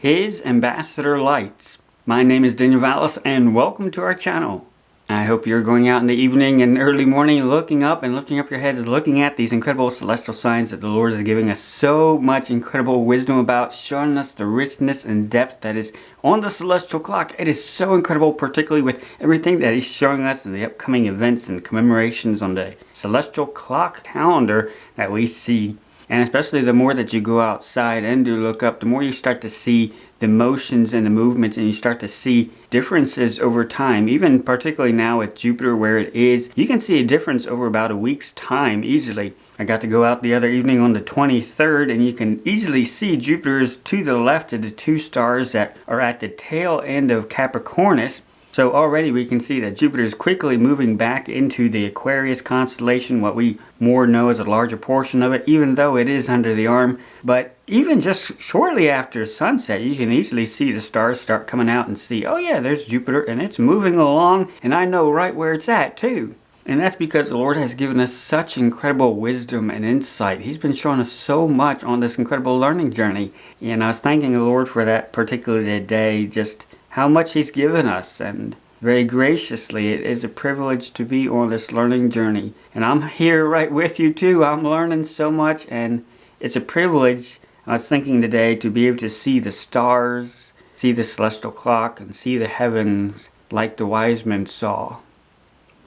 his ambassador lights. My name is Daniel Vallis and welcome to our channel. I hope you're going out in the evening and early morning looking up and lifting up your heads and looking at these incredible celestial signs that the Lord is giving us so much incredible wisdom about, showing us the richness and depth that is on the celestial clock. It is so incredible, particularly with everything that He's showing us in the upcoming events and commemorations on the celestial clock calendar that we see. And especially the more that you go outside and do look up, the more you start to see the motions and the movements, and you start to see differences over time. Even particularly now with Jupiter where it is, you can see a difference over about a week's time easily. I got to go out the other evening on the 23rd, and you can easily see Jupiter's to the left of the two stars that are at the tail end of Capricornus. So already we can see that Jupiter is quickly moving back into the Aquarius constellation, what we more know as a larger portion of it, even though it is under the arm. But even just shortly after sunset, you can easily see the stars start coming out and see, oh yeah, there's Jupiter and it's moving along, and I know right where it's at too. And that's because the Lord has given us such incredible wisdom and insight. He's been showing us so much on this incredible learning journey. And I was thanking the Lord for that particular day, just how much He's given us, and very graciously it is a privilege to be on this learning journey. And I'm here right with you too. I'm learning so much, and it's a privilege. I was thinking today to be able to see the stars, see the celestial clock, and see the heavens like the wise men saw,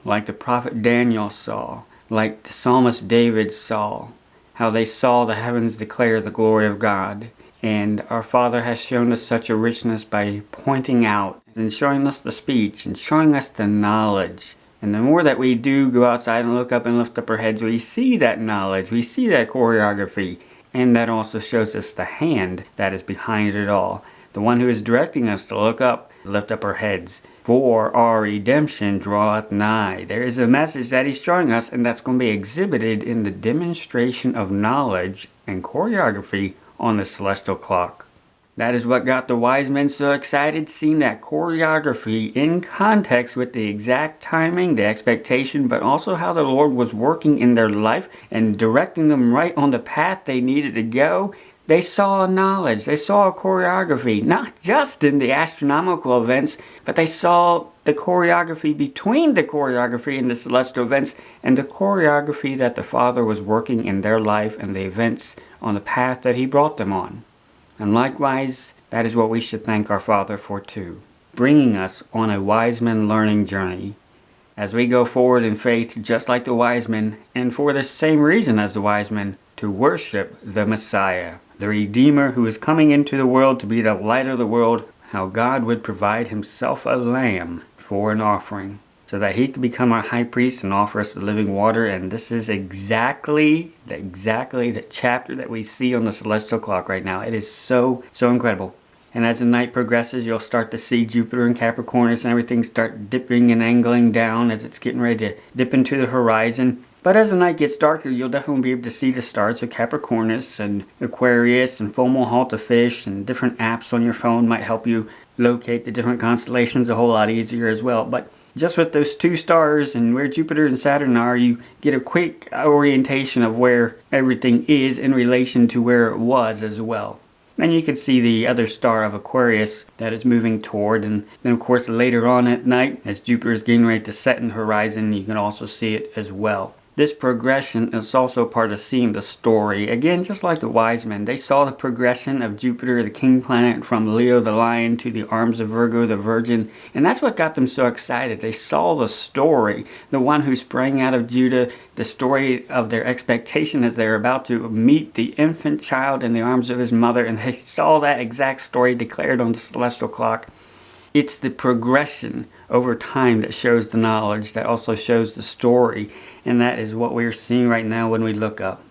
like the prophet Daniel saw, like the psalmist David saw, how they saw the heavens declare the glory of God. And our Father has shown us such a richness by pointing out and showing us the speech and showing us the knowledge. And the more that we do go outside and look up and lift up our heads, we see that knowledge, we see that choreography. And that also shows us the hand that is behind it all. The one who is directing us to look up, lift up our heads. For our redemption draweth nigh. There is a message that He's showing us, and that's going to be exhibited in the demonstration of knowledge and choreography on the celestial clock. That is what got the wise men so excited, seeing that choreography in context with the exact timing, the expectation, but also how the Lord was working in their life and directing them right on the path they needed to go. They saw knowledge, they saw choreography, not just in the astronomical events, but they saw the choreography between the choreography and the celestial events, and the choreography that the Father was working in their life and the events on the path that He brought them on. And likewise, that is what we should thank our Father for too, bringing us on a wise men learning journey as we go forward in faith just like the wise men, and for the same reason as the wise men, to worship the Messiah, the Redeemer who is coming into the world to be the light of the world, how God would provide Himself a lamb for an offering, so that He could become our high priest and offer us the living water. And this is exactly the chapter that we see on the celestial clock right now. It is so incredible. And as the night progresses, you'll start to see Jupiter and Capricornus and everything start dipping and angling down as it's getting ready to dip into the horizon. But as the night gets darker, you'll definitely be able to see the stars of Capricornus and Aquarius and Fomalhaut Fish, and different apps on your phone might help you locate the different constellations a whole lot easier as well. But just with those two stars and where Jupiter and Saturn are, you get a quick orientation of where everything is in relation to where it was as well. And you can see the other star of Aquarius that it's moving toward. And then of course later on at night, as Jupiter is getting ready to set in the horizon, you can also see it as well. This progression is also part of seeing the story. Again, just like the wise men, they saw the progression of Jupiter, the king planet, from Leo the lion to the arms of Virgo the virgin. And that's what got them so excited. They saw the story, the one who sprang out of Judah, the story of their expectation as they're about to meet the infant child in the arms of his mother. And they saw that exact story declared on the celestial clock. It's the progression over time that shows the knowledge, that also shows the story. And that is what we're seeing right now when we look up.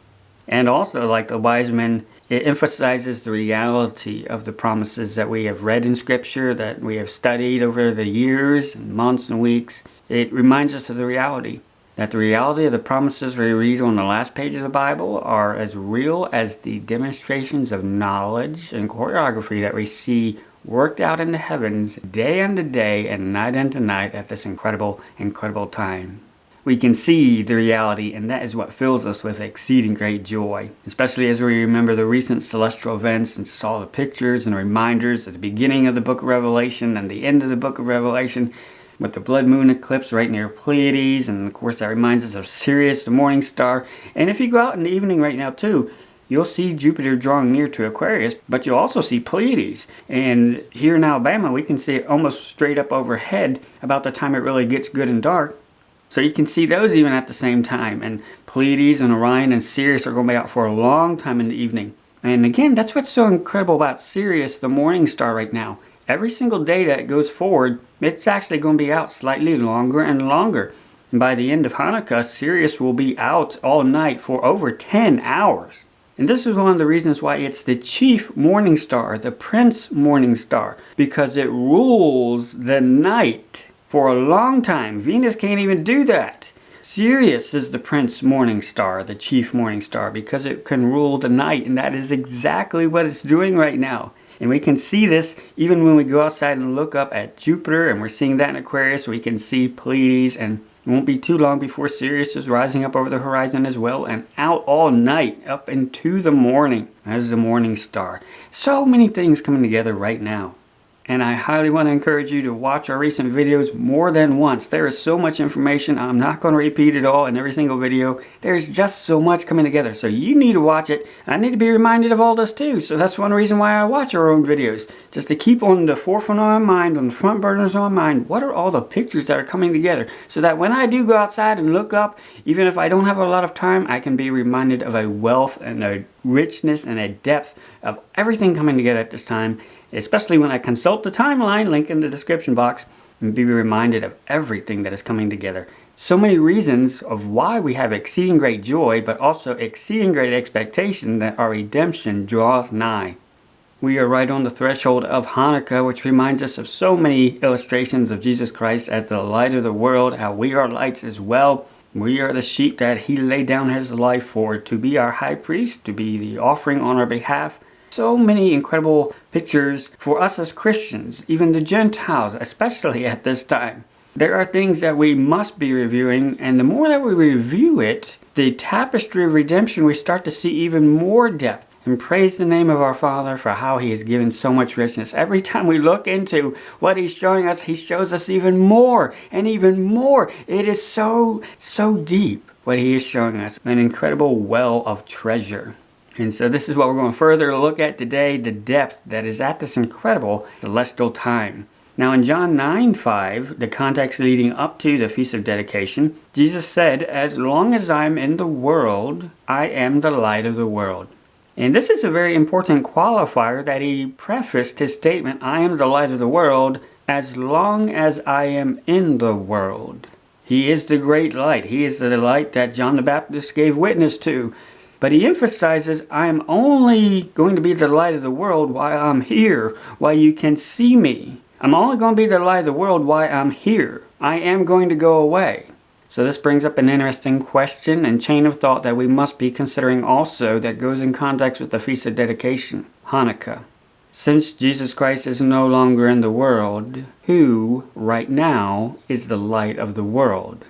And also, like the wise men, it emphasizes the reality of the promises that we have read in Scripture, that we have studied over the years and months and weeks. It reminds us of the reality. That the reality of the promises we read on the last page of the Bible are as real as the demonstrations of knowledge and choreography that we see worked out in the heavens day unto day and night unto night at this incredible time. we can see the reality, and that is what fills us with exceeding great joy, especially as we remember the recent celestial events and just all the pictures and reminders at the beginning of the book of Revelation and the end of the book of Revelation with the blood moon eclipse right near Pleiades, and of course that reminds us of Sirius, the morning star. And if you go out in the evening right now too, you'll see Jupiter drawing near to Aquarius, but you'll also see Pleiades. And here in Alabama, we can see it almost straight up overhead about the time it really gets good and dark. So you can see those even at the same time. And Pleiades and Orion and Sirius are going to be out for a long time in the evening. And again, that's what's so incredible about Sirius, the morning star right now. Every single day that it goes forward, it's actually going to be out slightly longer and longer. And by the end of Hanukkah, Sirius will be out all night for over 10 hours. And this is one of the reasons why it's the chief morning star, the Prince morning star, because it rules the night for a long time. Venus can't even do that. Sirius is the Prince morning star, the chief morning star, because it can rule the night, and that is exactly what it's doing right now. And we can see this even when we go outside and look up at Jupiter, and we're seeing that in Aquarius. We can see Pleiades, and it won't be too long before Sirius is rising up over the horizon as well, and out all night up into the morning as the morning star. So many things coming together right now. And I highly want to encourage you to watch our recent videos more than once. There is so much information. I'm not going to repeat it all in every single video. There's just so much coming together. So you need to watch it. I need to be reminded of all this too. So that's one reason why I watch our own videos. Just to keep on the forefront of my mind, on the front burners of my mind, what are all the pictures that are coming together? So that when I do go outside and look up, even if I don't have a lot of time, I can be reminded of a wealth and a richness and a depth of everything coming together at this time. Especially when I consult the timeline, link in the description box, and be reminded of everything that is coming together. So many reasons of why we have exceeding great joy, but also exceeding great expectation that our redemption draweth nigh. We are right on the threshold of Hanukkah, which reminds us of so many illustrations of Jesus Christ as the light of the world, how we are lights as well. We are the sheep that He laid down His life for, to be our high priest, to be the offering on our behalf. So many incredible pictures for us as Christians, even the Gentiles, especially at this time. There are things that we must be reviewing, and the more that we review it, the tapestry of redemption, we start to see even more depth. And praise the name of our Father for how He has given so much richness. Every time we look into what He's showing us, He shows us even more and even more. It is so deep what He is showing us. An incredible well of treasure. And so this is what we're going to further look at today, the depth that is at this incredible celestial time. Now in John 9:5, the context leading up to the Feast of Dedication, Jesus said, "As long as I'm in the world, I am the light of the world." And this is a very important qualifier that He prefaced His statement, "I am the light of the world, as long as I am in the world." He is the great light. He is the light that John the Baptist gave witness to. But He emphasizes, I am only going to be the light of the world while I'm here, while you can see me. I'm only going to be the light of the world while I'm here. I am going to go away. So this brings up an interesting question and chain of thought that we must be considering also, that goes in context with the Feast of Dedication, Hanukkah. Since Jesus Christ is no longer in the world, who, right now, is the light of the world?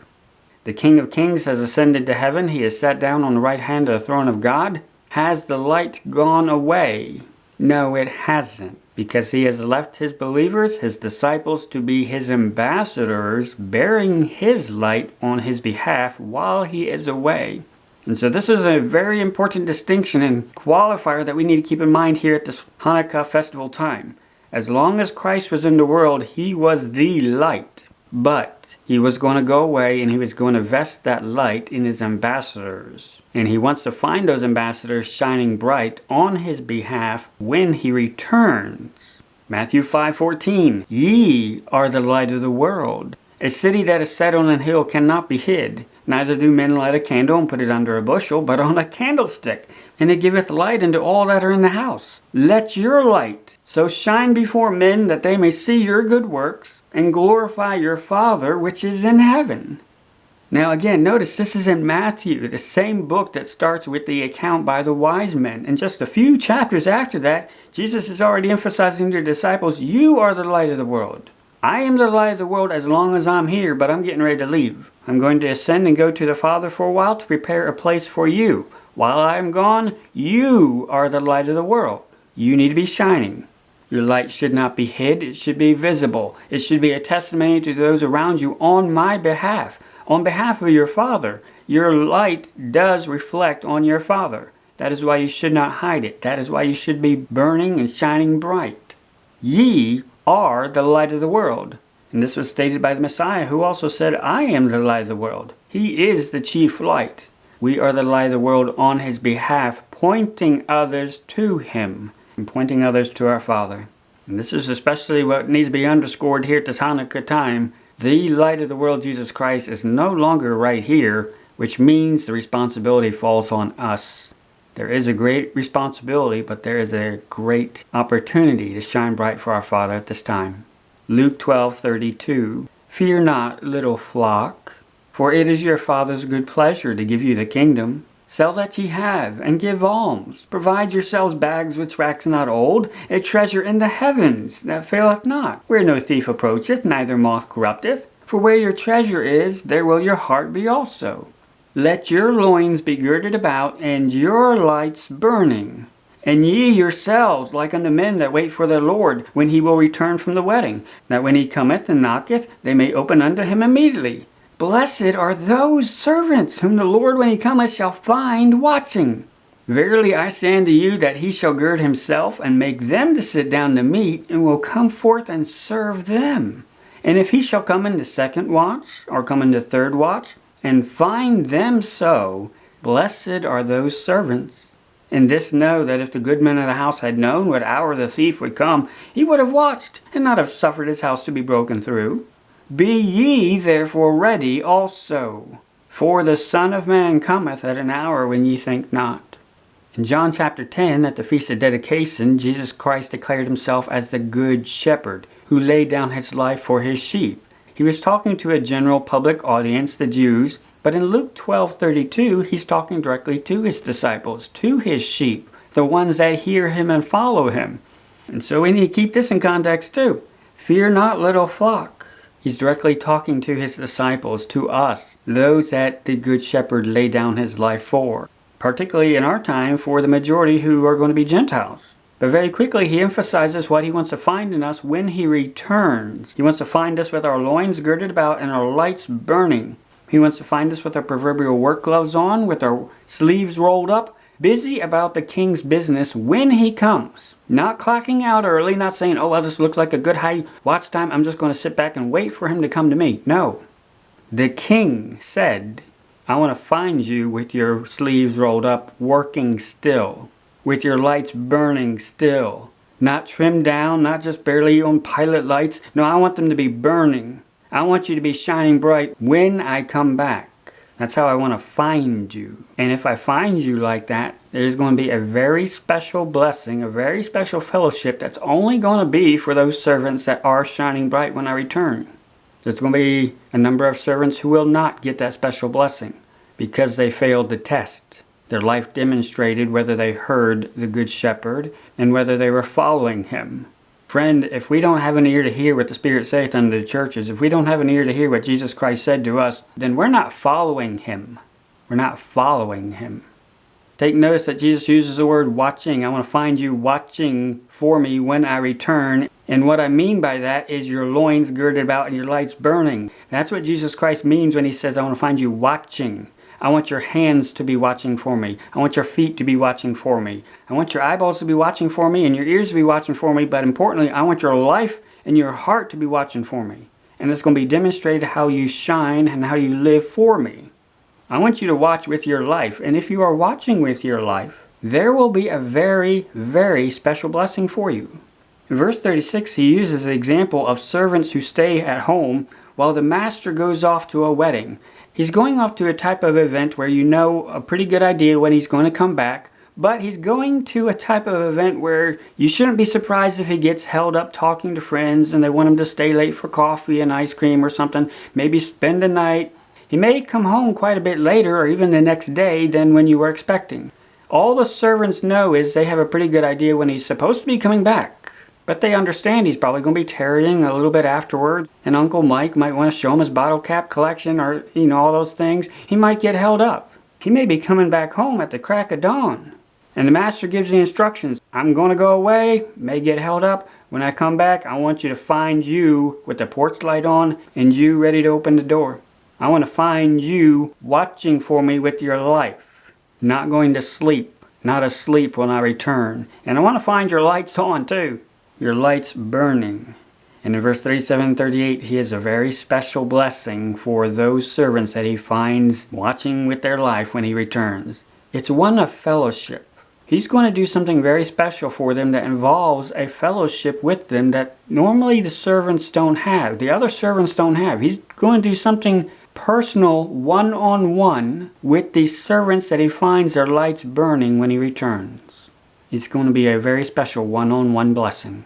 The King of Kings has ascended to heaven. He has sat down on the right hand of the throne of God. Has the light gone away? No, it hasn't. Because He has left His believers, His disciples, to be His ambassadors, bearing His light on His behalf while He is away. And so this is a very important distinction and qualifier that we need to keep in mind here at this Hanukkah festival time. As long as Christ was in the world, He was the light. But He was going to go away, and He was going to vest that light in His ambassadors. And He wants to find those ambassadors shining bright on His behalf when He returns. Matthew 5:14, "Ye are the light of the world. A city that is set on an hill cannot be hid. Neither do men light a candle and put it under a bushel, but on a candlestick, and it giveth light unto all that are in the house. Let your light so shine before men that they may see your good works, and glorify your Father which is in heaven." Now again, notice this is in Matthew, the same book that starts with the account by the wise men. And just a few chapters after that, Jesus is already emphasizing to the disciples, you are the light of the world. I am the light of the world as long as I'm here, but I'm getting ready to leave. I'm going to ascend and go to the Father for a while to prepare a place for you. While I am gone, you are the light of the world. You need to be shining. Your light should not be hid. It should be visible. It should be a testimony to those around you on my behalf. On behalf of your Father. Your light does reflect on your Father. That is why you should not hide it. That is why you should be burning and shining bright. Ye are the light of the world. And this was stated by the Messiah, who also said, I am the light of the world. He is the chief light. We are the light of the world on his behalf, pointing others to him and pointing others to our Father. And this is especially what needs to be underscored here at this Hanukkah time. The light of the world, Jesus Christ, is no longer right here, which means the responsibility falls on us. There is a great responsibility, but there is a great opportunity to shine bright for our Father at this time. Luke 12:32. Fear not, little flock, for it is your Father's good pleasure to give you the kingdom. Sell that ye have, and give alms. Provide yourselves bags which wax not old, a treasure in the heavens that faileth not, where no thief approacheth, neither moth corrupteth. For where your treasure is, there will your heart be also. Let your loins be girded about, and your lights burning. And ye yourselves like unto men that wait for their Lord, when he will return from the wedding, that when he cometh and knocketh, they may open unto him immediately. Blessed are those servants whom the Lord when he cometh shall find watching. Verily I say unto you that he shall gird himself and make them to sit down to meat, and will come forth and serve them. And if he shall come in the second watch, or come in the third watch, and find them so, blessed are those servants. And this know that if the good man of the house had known what hour the thief would come, he would have watched, and not have suffered his house to be broken through. Be ye therefore ready also, for the Son of Man cometh at an hour when ye think not. In John chapter 10, at the Feast of Dedication, Jesus Christ declared himself as the Good Shepherd, who laid down his life for his sheep. He was talking to a general public audience, the Jews, but in Luke 12:32, he's talking directly to his disciples, to his sheep, the ones that hear him and follow him. And so we need to keep this in context too. Fear not, little flock. He's directly talking to his disciples, to us, those that the Good Shepherd laid down his life for. Particularly in our time, for the majority who are going to be Gentiles. But very quickly he emphasizes what he wants to find in us when he returns. He wants to find us with our loins girded about and our lights burning. He wants to find us with our proverbial work gloves on, with our sleeves rolled up, busy about the king's business when he comes. Not clocking out early, not saying, oh, well, this looks like a good high watch time, I'm just going to sit back and wait for him to come to me. No. The king said, I want to find you with your sleeves rolled up, working still, with your lights burning still. Not trimmed down, not just barely on pilot lights. No, I want them to be burning. I want you to be shining bright when I come back. That's how I want to find you. And if I find you like that, there's going to be a very special blessing, a very special fellowship that's only going to be for those servants that are shining bright when I return. There's going to be a number of servants who will not get that special blessing because they failed the test. Their life demonstrated whether they heard the Good Shepherd and whether they were following him. Friend, if we don't have an ear to hear what the Spirit saith unto the churches, if we don't have an ear to hear what Jesus Christ said to us, then we're not following him. We're not following him. Take notice that Jesus uses the word watching. I want to find you watching for me when I return. And what I mean by that is your loins girded about and your lights burning. That's what Jesus Christ means when he says, I want to find you watching. I want your hands to be watching for me. I want your feet to be watching for me. I want your eyeballs to be watching for me and your ears to be watching for me. But importantly, I want your life and your heart to be watching for me. And it's going to be demonstrated how you shine and how you live for me. I want you to watch with your life. And if you are watching with your life, there will be a very, very special blessing for you. In verse 36, he uses an example of servants who stay at home while the master goes off to a wedding. He's going off to a type of event where you know a pretty good idea when he's going to come back, but he's going to a type of event where you shouldn't be surprised if he gets held up talking to friends and they want him to stay late for coffee and ice cream or something, maybe spend the night. He may come home quite a bit later or even the next day than when you were expecting. All the servants know is they have a pretty good idea when he's supposed to be coming back. But they understand he's probably going to be tarrying a little bit afterward, and Uncle Mike might want to show him his bottle cap collection or, all those things. He might get held up. He may be coming back home at the crack of dawn. And the master gives the instructions. I'm going to go away, may get held up. When I come back, I want you to find you with the porch light on and you ready to open the door. I want to find you watching for me with your life. Not going to sleep. Not asleep when I return. And I want to find your lights on too. Your lights burning. And in verse 37 and 38, he has a very special blessing for those servants that he finds watching with their life when he returns. It's one of fellowship. He's going to do something very special for them that involves a fellowship with them that normally the servants don't have. The other servants don't have. He's going to do something personal, one-on-one with these servants that he finds their lights burning when he returns. It's going to be a very special one-on-one blessing.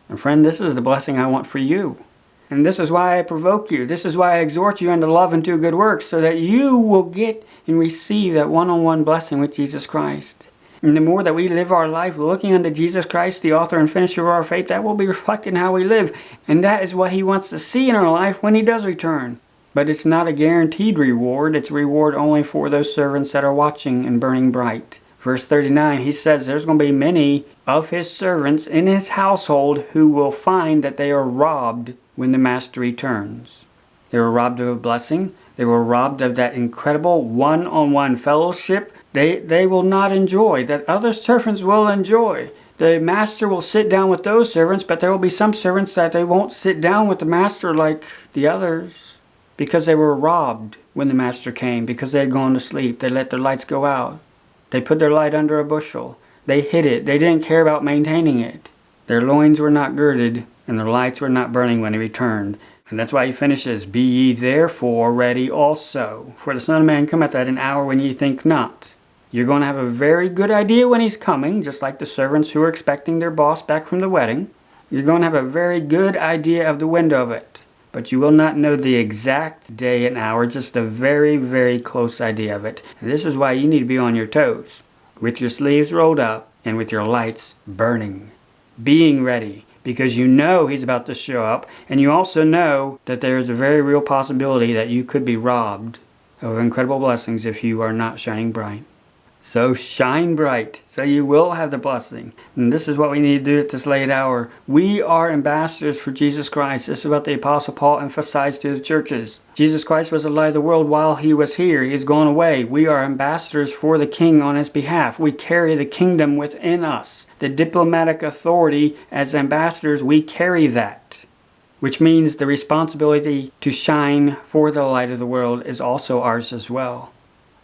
And friend, this is the blessing I want for you. And this is why I provoke you. This is why I exhort you unto love and to good works, so that you will get and receive that one-on-one blessing with Jesus Christ. And the more that we live our life looking unto Jesus Christ, the author and finisher of our faith, that will be reflected in how we live. And that is what he wants to see in our life when he does return. But it's not a guaranteed reward. It's a reward only for those servants that are watching and burning bright. Verse 39, he says there's going to be many of his servants in his household who will find that they are robbed when the master returns. They were robbed of a blessing. They were robbed of that incredible one-on-one fellowship they will not enjoy, that other servants will enjoy. The master will sit down with those servants, but there will be some servants that they won't sit down with the master like the others because they were robbed when the master came, because they had gone to sleep. They let their lights go out. They put their light under a bushel. They hid it. They didn't care about maintaining it. Their loins were not girded, and their lights were not burning when he returned. And that's why he finishes, Be ye therefore ready also, for the Son of Man cometh at an hour when ye think not. You're going to have a very good idea when he's coming, just like the servants who are expecting their boss back from the wedding. You're going to have a very good idea of the window of it. But you will not know the exact day and hour, just a very, very close idea of it. And this is why you need to be on your toes, with your sleeves rolled up and with your lights burning, being ready, because you know he's about to show up, and you also know that there is a very real possibility that you could be robbed of incredible blessings if you are not shining bright. So shine bright, so you will have the blessing. And this is what we need to do at this late hour. We are ambassadors for Jesus Christ. This is what the Apostle Paul emphasized to the churches. Jesus Christ was the light of the world while he was here. He has gone away. We are ambassadors for the King on his behalf. We carry the kingdom within us. The diplomatic authority as ambassadors, we carry that. Which means the responsibility to shine for the light of the world is also ours as well.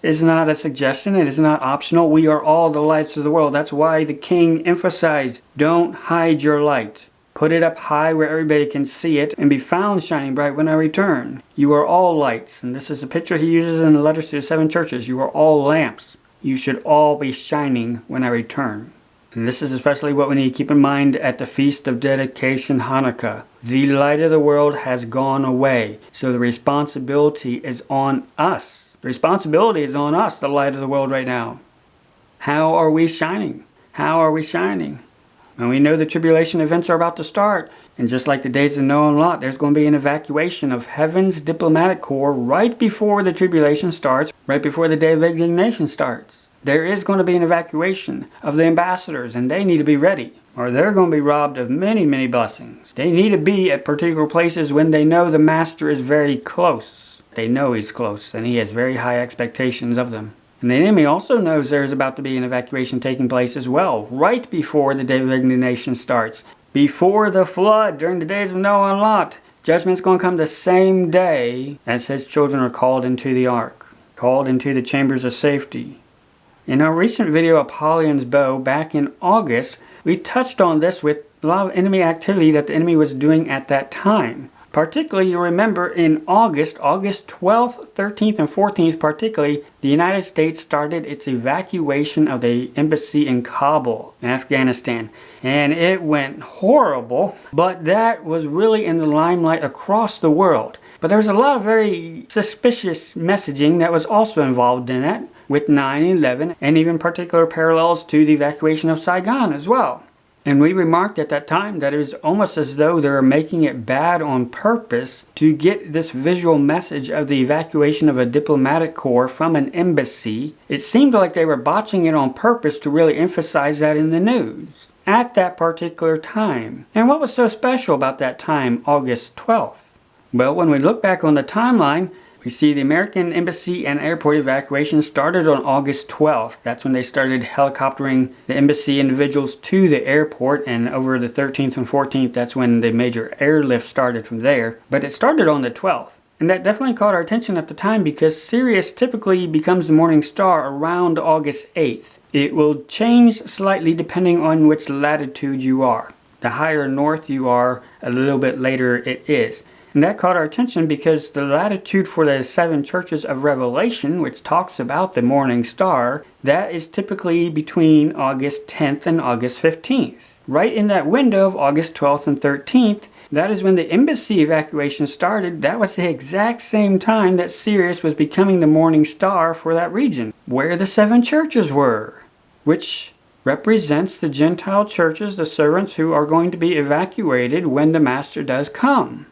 It is not a suggestion. It is not optional. We are all the lights of the world. That's why the king emphasized, don't hide your light. Put it up high where everybody can see it and be found shining bright when I return. You are all lights. And this is the picture he uses in the letters to the 7 churches. You are all lamps. You should all be shining when I return. And this is especially what we need to keep in mind at the Feast of Dedication, Hanukkah. The light of the world has gone away. So the responsibility is on us. The responsibility is on us, the light of the world right now. How are we shining? How are we shining? And we know the tribulation events are about to start. And just like the days of Noah and Lot, there's going to be an evacuation of heaven's diplomatic corps right before the tribulation starts, right before the day of indignation starts. There is going to be an evacuation of the ambassadors, and they need to be ready, or they're going to be robbed of many, many blessings. They need to be at particular places when they know the master is very close. They know he's close, and he has very high expectations of them. And the enemy also knows there's about to be an evacuation taking place as well, right before the day of indignation starts. Before the flood, during the days of Noah and Lot. Judgment's going to come the same day as his children are called into the ark, called into the chambers of safety. In our recent video, APOLLYON'S bow, back in August, we touched on this with a lot of enemy activity that the enemy was doing at that time. Particularly, you remember in August 12th, 13th, and 14th particularly, the United States started its evacuation of the embassy in Kabul, Afghanistan. And it went horrible, but that was really in the limelight across the world. But there was a lot of very suspicious messaging that was also involved in that, with 9/11, and even particular parallels to the evacuation of Saigon as well. And we remarked at that time that it was almost as though they were making it bad on purpose to get this visual message of the evacuation of a diplomatic corps from an embassy. It seemed like they were botching it on purpose to really emphasize that in the news at that particular time. And what was so special about that time, August 12th? Well, when we look back on the timeline, we see the American embassy and airport evacuation started on August 12th. That's when they started helicoptering the embassy individuals to the airport, and over the 13th and 14th, that's when the major airlift started from there. But it started on the 12th. And that definitely caught our attention at the time because Sirius typically becomes the morning star around August 8th. It will change slightly depending on which latitude you are. The higher north you are, a little bit later it is. And that caught our attention because the latitude for the 7 churches of Revelation, which talks about the morning star, that is typically between August 10th and August 15th. Right in that window of August 12th and 13th, that is when the embassy evacuation started. That was the exact same time that Sirius was becoming the morning star for that region, where the 7 churches were, which represents the Gentile churches, the servants who are going to be evacuated when the Master does come.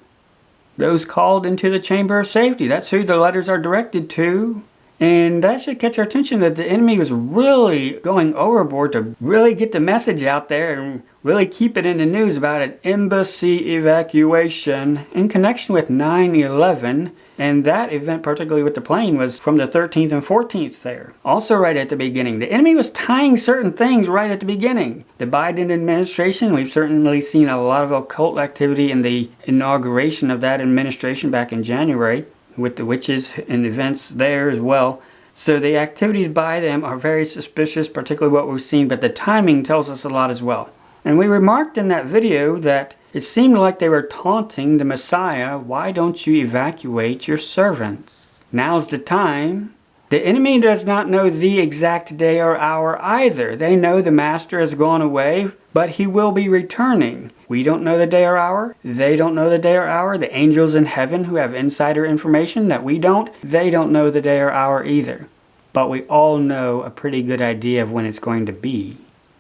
Those called into the chamber of safety. That's who the letters are directed to. And that should catch our attention that the enemy was really going overboard to really get the message out there and really keep it in the news about an embassy evacuation in connection with 9/11. And that event, particularly with the plane, was from the 13th and 14th there. Also right at the beginning, the enemy was tying certain things right at the beginning. The Biden administration, we've certainly seen a lot of occult activity in the inauguration of that administration back in January, with the witches and events there as well. So the activities by them are very suspicious, particularly what we've seen, but the timing tells us a lot as well. And we remarked in that video that it seemed like they were taunting the Messiah, why don't you evacuate your servants? Now's the time. The enemy does not know the exact day or hour either. They know the Master has gone away, but he will be returning. We don't know the day or hour. They don't know the day or hour. The angels in heaven who have insider information that we don't, they don't know the day or hour either. But we all know a pretty good idea of when it's going to be.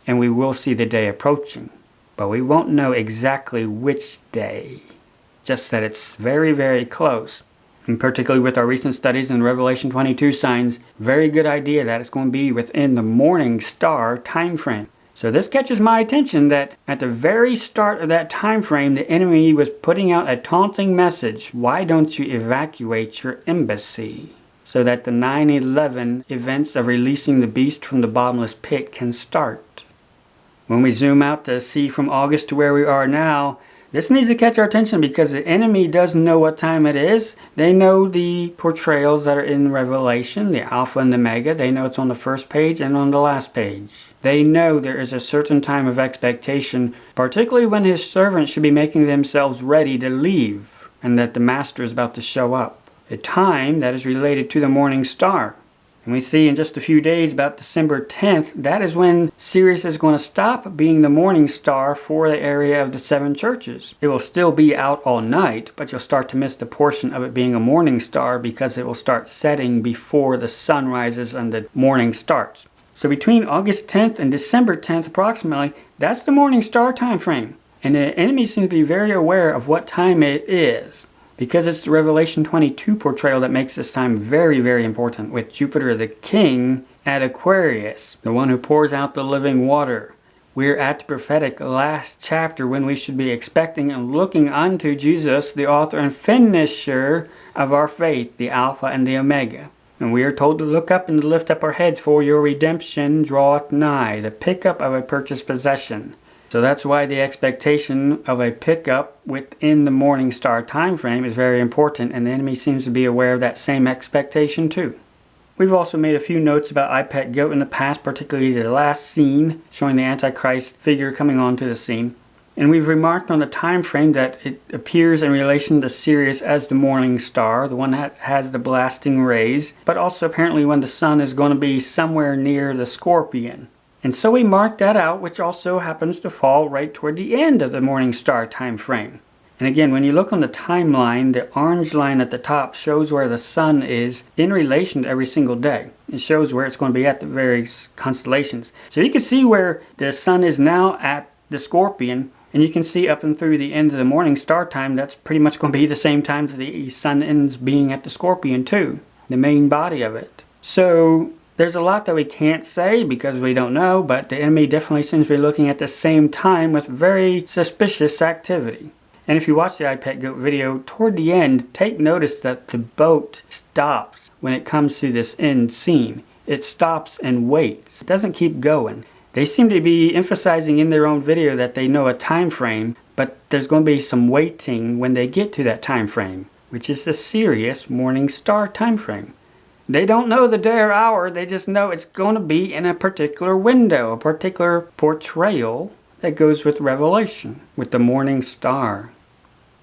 And we will see the day approaching. But we won't know exactly which day. Just that it's very, very close. And particularly with our recent studies in Revelation 22 signs, very good idea that it's going to be within the morning star time frame. So this catches my attention that at the very start of that time frame, the enemy was putting out a taunting message. Why don't you evacuate your embassy? So that the 9/11 events of releasing the beast from the bottomless pit can start. When we zoom out to see from August to where we are now, this needs to catch our attention because the enemy doesn't know what time it is. They know the portrayals that are in Revelation, the Alpha and the Omega. They know it's on the first page and on the last page. They know there is a certain time of expectation, particularly when his servants should be making themselves ready to leave, and that the Master is about to show up. A time that is related to the morning star. And we see in just a few days, about December 10th, that is when Sirius is going to stop being the morning star for the area of the 7 churches. It will still be out all night, but you'll start to miss the portion of it being a morning star because it will start setting before the sun rises and the morning starts. So between August 10th and December 10th approximately, that's the morning star time frame. And the enemy seems to be very aware of what time it is. Because it's the Revelation 22 portrayal that makes this time very, very important, with Jupiter the King at Aquarius, the one who pours out the living water. We're at the prophetic last chapter when we should be expecting and looking unto Jesus, the author and finisher of our faith, the Alpha and the Omega. And we are told to look up and to lift up our heads, for your redemption draweth nigh, the pickup of a purchased possession. So that's why the expectation of a pickup within the morning star time frame is very important, and the enemy seems to be aware of that same expectation too. We've also made a few notes about iPet Goat in the past, particularly the last scene showing the Antichrist figure coming onto the scene. And we've remarked on the time frame that it appears in relation to Sirius as the morning star, the one that has the blasting rays, but also apparently when the sun is going to be somewhere near the Scorpion. And so we mark that out, which also happens to fall right toward the end of the morning star time frame. And again, when you look on the timeline, the orange line at the top shows where the sun is in relation to every single day. It shows where it's going to be at the various constellations. So you can see where the sun is now at the scorpion, and you can see up and through the end of the morning star time, that's pretty much going to be the same time that the sun ends being at the scorpion too, the main body of it. So there's a lot that we can't say because we don't know, but the enemy definitely seems to be looking at the same time with very suspicious activity. And if you watch the iPet Goat video, toward the end, take notice that the boat stops when it comes to this end scene. It stops and waits. It doesn't keep going. They seem to be emphasizing in their own video that they know a time frame, but there's going to be some waiting when they get to that time frame, which is the Sirius morning star time frame. They don't know the day or hour, they just know it's going to be in a particular window, a particular portrayal that goes with Revelation, with the morning star.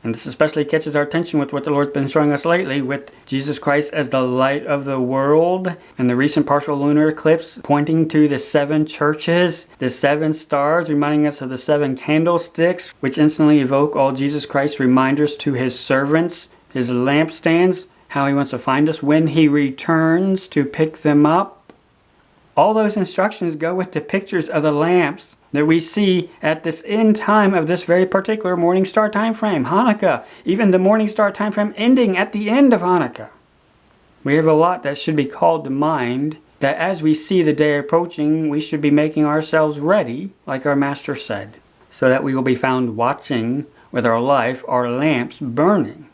And this especially catches our attention with what the Lord's been showing us lately with Jesus Christ as the light of the world and the recent partial lunar eclipse pointing to the 7 churches, the 7 stars reminding us of the 7 candlesticks, which instantly evoke all Jesus Christ's reminders to his servants, his lampstands, how he wants to find us when he returns to pick them up. All those instructions go with the pictures of the lamps that we see at this end time of this very particular morning star time frame, Hanukkah, even the morning star time frame ending at the end of Hanukkah. We have a lot that should be called to mind, that as we see the day approaching, we should be making ourselves ready, like our Master said, so that we will be found watching with our life, our lamps burning.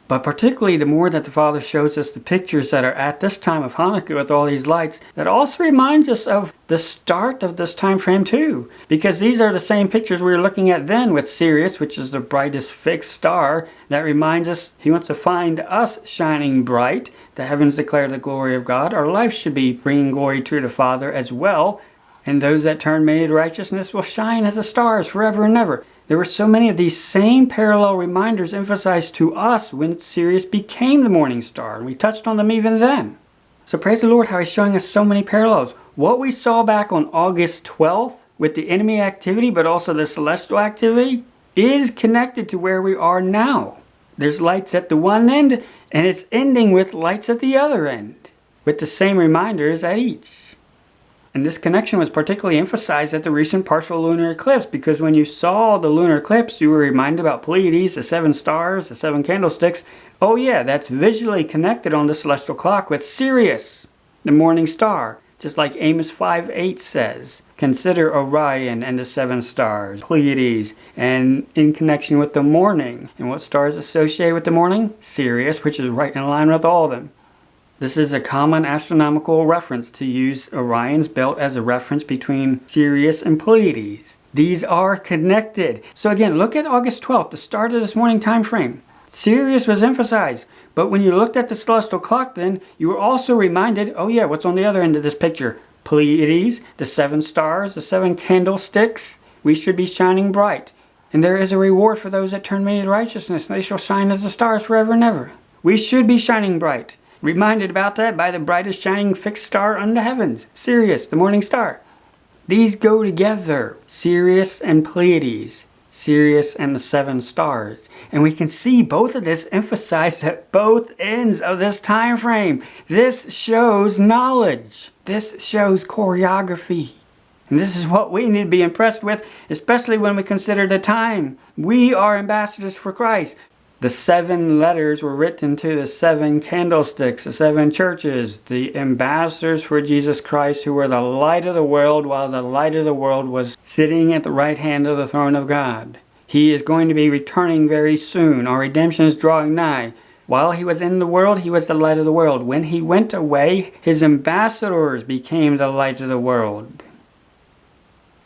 But particularly the more that the Father shows us the pictures that are at this time of Hanukkah with all these lights, that also reminds us of the start of this time frame too. Because these are the same pictures we were looking at then with Sirius, which is the brightest fixed star, that reminds us he wants to find us shining bright. The heavens declare the glory of God. Our life should be bringing glory to the Father as well. And those that turn many to righteousness will shine as the stars forever and ever. There were so many of these same parallel reminders emphasized to us when Sirius became the morning star, and we touched on them even then. So praise the Lord how he's showing us so many parallels. What we saw back on August 12th with the enemy activity, but also the celestial activity, is connected to where we are now. There's lights at the one end, and it's ending with lights at the other end, with the same reminders at each. And this connection was particularly emphasized at the recent partial lunar eclipse, because when you saw the lunar eclipse, you were reminded about Pleiades, the 7 stars, the 7 candlesticks. Oh yeah, that's visually connected on the celestial clock with Sirius, the morning star. Just like Amos 5:8 says, consider Orion and the 7 stars, Pleiades, and in connection with the morning. And what stars associated with the morning? Sirius, which is right in line with all of them. This is a common astronomical reference to use Orion's belt as a reference between Sirius and Pleiades. These are connected. So again, look at August 12th, the start of this morning time frame. Sirius was emphasized, but when you looked at the celestial clock then, you were also reminded, oh yeah, what's on the other end of this picture? Pleiades, the 7 stars, the 7 candlesticks. We should be shining bright. And there is a reward for those that turn many to righteousness. They shall shine as the stars forever and ever. We should be shining bright. Reminded about that by the brightest shining fixed star under the heavens, Sirius, the morning star. These go together, Sirius and Pleiades, Sirius and the 7 stars. And we can see both of this emphasized at both ends of this time frame. This shows knowledge. This shows choreography. And this is what we need to be impressed with, especially when we consider the time. We are ambassadors for Christ. The 7 letters were written to the 7 candlesticks, the 7 churches, the ambassadors for Jesus Christ who were the light of the world while the light of the world was sitting at the right hand of the throne of God. He is going to be returning very soon. Our redemption is drawing nigh. While he was in the world, he was the light of the world. When he went away, his ambassadors became the light of the world.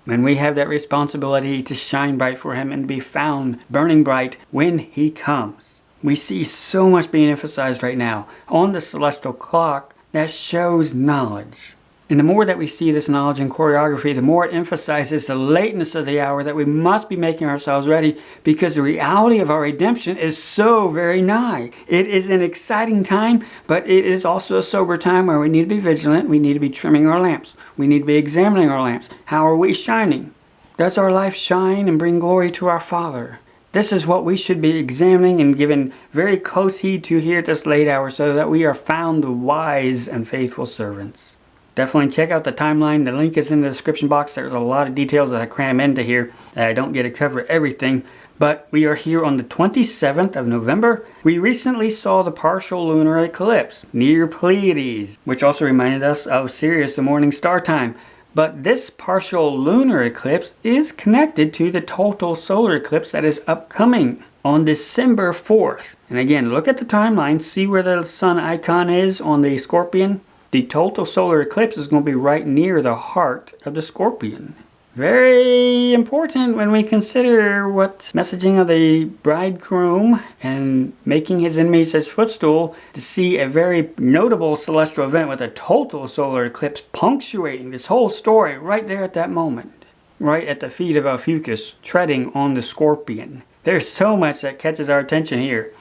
And we have that responsibility to shine bright for him and be found burning bright when he comes. We see so much being emphasized right now on the celestial clock that shows knowledge. And the more that we see this knowledge and choreography, the more it emphasizes the lateness of the hour, that we must be making ourselves ready, because the reality of our redemption is so very nigh. It is an exciting time, but it is also a sober time where we need to be vigilant. We need to be trimming our lamps. We need to be examining our lamps. How are we shining? Does our life shine and bring glory to our Father? This is what we should be examining and giving very close heed to here at this late hour, so that we are found the wise and faithful servants. Definitely check out the timeline. The link is in the description box. There's a lot of details that I cram into here that I don't get to cover everything. But we are here on the 27th of November. We recently saw the partial lunar eclipse near Pleiades, which also reminded us of Sirius, the morning star time. But this partial lunar eclipse is connected to the total solar eclipse that is upcoming on December 4th. And again, look at the timeline, see where the sun icon is on the Scorpion. The total solar eclipse is going to be right near the heart of the Scorpion. Very important when we consider what messaging of the bridegroom and making his enemies his footstool, to see a very notable celestial event with a total solar eclipse punctuating this whole story right there at that moment. Right at the feet of Ophiuchus, treading on the Scorpion. There's so much that catches our attention here.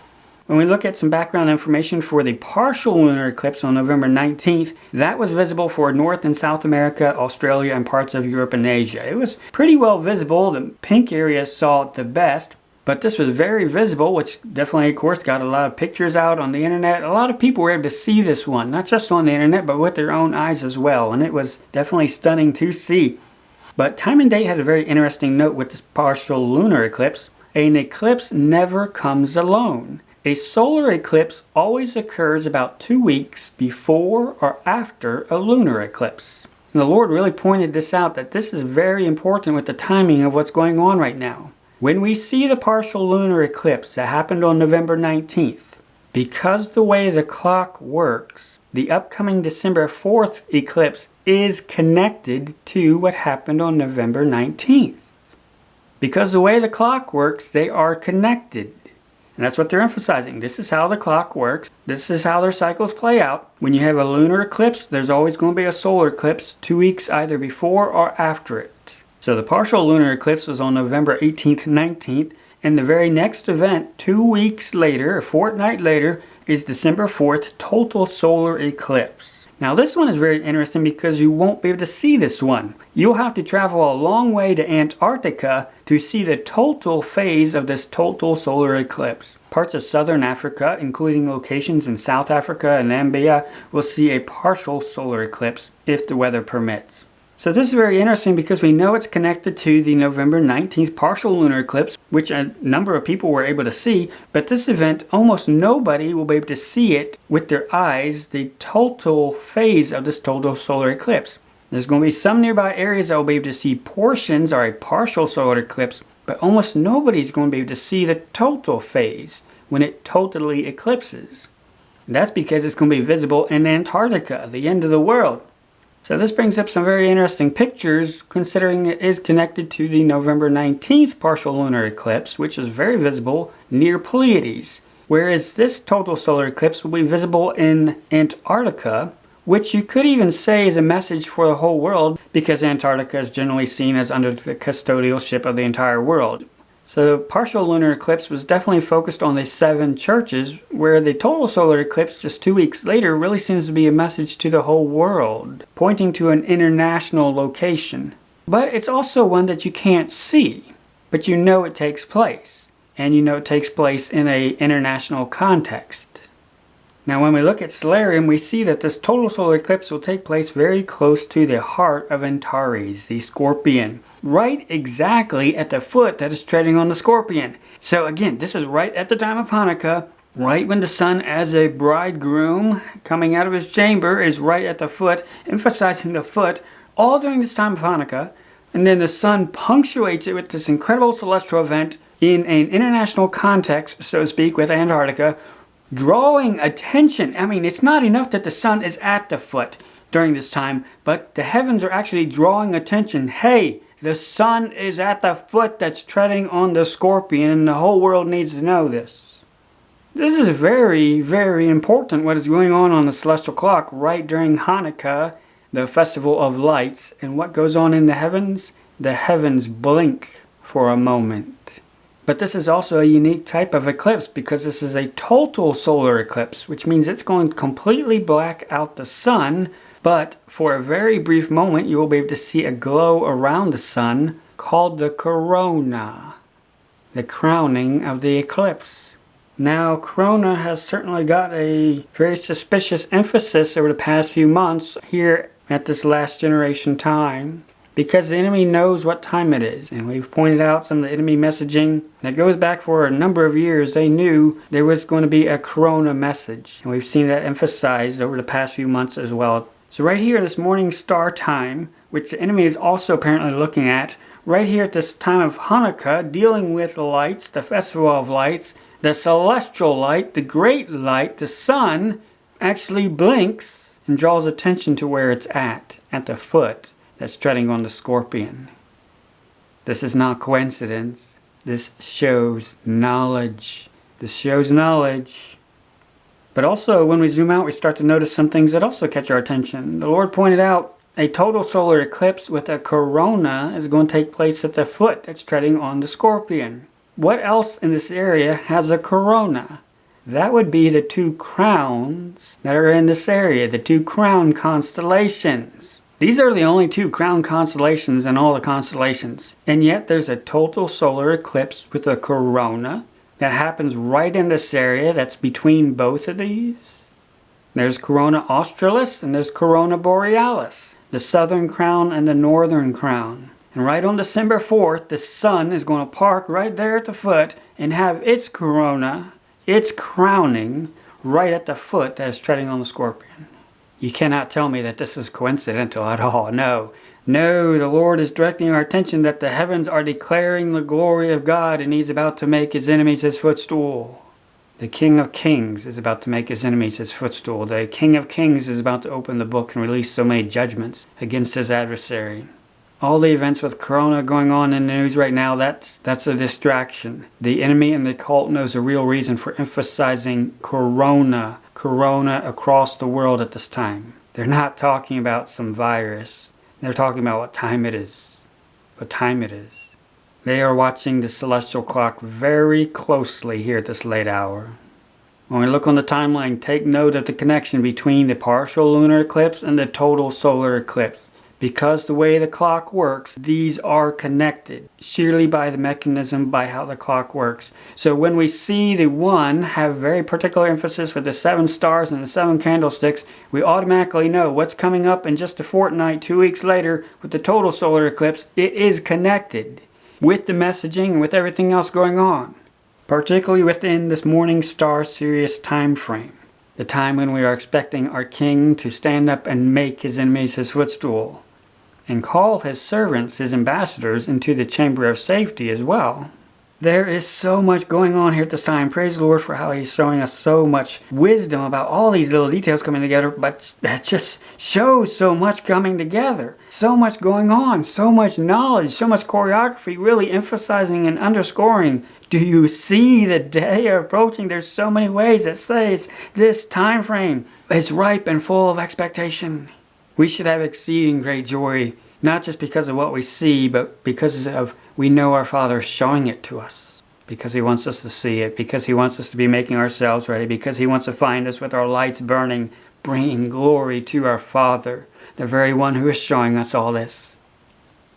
When we look at some background information for the partial lunar eclipse on November 19th, that was visible for North and South America, Australia, and parts of Europe and Asia. It was pretty well visible. The pink area saw it the best, but this was very visible, which definitely, of course, got a lot of pictures out on the internet. A lot of people were able to see this one, not just on the internet, but with their own eyes as well, and it was definitely stunning to see. But time and date had a very interesting note with this partial lunar eclipse. An eclipse never comes alone. A solar eclipse always occurs about 2 weeks before or after a lunar eclipse. And the Lord really pointed this out, that this is very important with the timing of what's going on right now. When we see the partial lunar eclipse that happened on November 19th, because the way the clock works, the upcoming December 4th eclipse is connected to what happened on November 19th. Because the way the clock works, they are connected. And that's what they're emphasizing. This is how the clock works. This is how their cycles play out. When you have a lunar eclipse, there's always going to be a solar eclipse 2 weeks either before or after it. So the partial lunar eclipse was on November 18th, 19th, and the very next event, 2 weeks later, a fortnight later, is December 4th, total solar eclipse. Now this one is very interesting because you won't be able to see this one. You'll have to travel a long way to Antarctica to see the total phase of this total solar eclipse. Parts of southern Africa, including locations in South Africa and Namibia, will see a partial solar eclipse if the weather permits. So this is very interesting because we know it's connected to the November 19th partial lunar eclipse, which a number of people were able to see, but this event, almost nobody will be able to see it with their eyes, the total phase of this total solar eclipse. There's going to be some nearby areas that will be able to see portions or a partial solar eclipse, but almost nobody's going to be able to see the total phase when it totally eclipses. And that's because it's going to be visible in Antarctica, the end of the world. So this brings up some very interesting pictures, considering it is connected to the November 19th partial lunar eclipse, which is very visible near Pleiades. Whereas this total solar eclipse will be visible in Antarctica, which you could even say is a message for the whole world, because Antarctica is generally seen as under the custodialship of the entire world. So the partial lunar eclipse was definitely focused on the 7 churches, where the total solar eclipse just 2 weeks later really seems to be a message to the whole world, pointing to an international location. But it's also one that you can't see, but you know it takes place, and you know it takes place in an international context. Now when we look at solarium, we see that this total solar eclipse will take place very close to the heart of Antares, the Scorpion. Right exactly at the foot that is treading on the Scorpion. So again, this is right at the time of Hanukkah, right when the sun as a bridegroom coming out of his chamber is right at the foot, emphasizing the foot, all during this time of Hanukkah. And then the sun punctuates it with this incredible celestial event in an international context, so to speak, with Antarctica, drawing attention. I mean, it's not enough that the sun is at the foot during this time, but the heavens are actually drawing attention. Hey, the sun is at the foot that's treading on the Scorpion, and the whole world needs to know this. This is very, very important, what is going on the celestial clock right during Hanukkah, the festival of lights. And what goes on in the heavens? The heavens blink for a moment. But this is also a unique type of eclipse because this is a total solar eclipse, which means it's going to completely black out the sun, but for a very brief moment you will be able to see a glow around the sun called the corona, the crowning of the eclipse. Now, corona has certainly got a very suspicious emphasis over the past few months here at this last generation time, because the enemy knows what time it is. And we've pointed out some of the enemy messaging that goes back for a number of years. They knew there was going to be a corona message, and we've seen that emphasized over the past few months as well. So right here, this morning star time, which the enemy is also apparently looking at, right here at this time of Hanukkah, dealing with the lights, the festival of lights, the celestial light, the great light, the sun actually blinks and draws attention to where it's at the foot that's treading on the scorpion. This is not coincidence. This shows knowledge. This shows knowledge. But also, when we zoom out, we start to notice some things that also catch our attention. The Lord pointed out a total solar eclipse with a corona is going to take place at the foot that's treading on the scorpion. What else in this area has a corona? That would be the two crowns that are in this area, the two crown constellations. These are the only two crown constellations in all the constellations. And yet there's a total solar eclipse with a corona that happens right in this area that's between both of these. There's Corona Australis and there's Corona Borealis, the southern crown and the northern crown. And right on December 4th, the sun is going to park right there at the foot and have its corona, its crowning, right at the foot that is treading on the scorpion. You cannot tell me that this is coincidental at all. No. No, the Lord is directing our attention that the heavens are declaring the glory of God, and He's about to make His enemies His footstool. The King of Kings is about to make His enemies His footstool. The King of Kings is about to open the book and release so many judgments against His adversary. All the events with Corona going on in the news right now, that's a distraction. The enemy and the cult knows a real reason for emphasizing Corona across the world at this time. They're not talking about some virus. They're talking about what time it is. What time it is. They are watching the celestial clock very closely here at this late hour. When we look on the timeline, take note of the connection between the partial lunar eclipse and the total solar eclipse. Because the way the clock works, these are connected, sheerly by the mechanism, by how the clock works. So when we see the one have very particular emphasis with the 7 stars and the 7 candlesticks, we automatically know what's coming up in just a fortnight, 2 weeks later, with the total solar eclipse. It is connected with the messaging and with everything else going on, particularly within this morning star Sirius time frame. The time when we are expecting our King to stand up and make His enemies His footstool, and call His servants, His ambassadors, into the chamber of safety as well. There is so much going on here at this time. Praise the Lord for how He's showing us so much wisdom about all these little details coming together, but that just shows so much coming together. So much going on, so much knowledge, so much choreography, really emphasizing and underscoring. Do you see the day approaching? There's so many ways that says this time frame is ripe and full of expectation. We should have exceeding great joy, not just because of what we see, but because of we know our Father is showing it to us. Because He wants us to see it, because He wants us to be making ourselves ready, because He wants to find us with our lights burning, bringing glory to our Father, the very one who is showing us all this.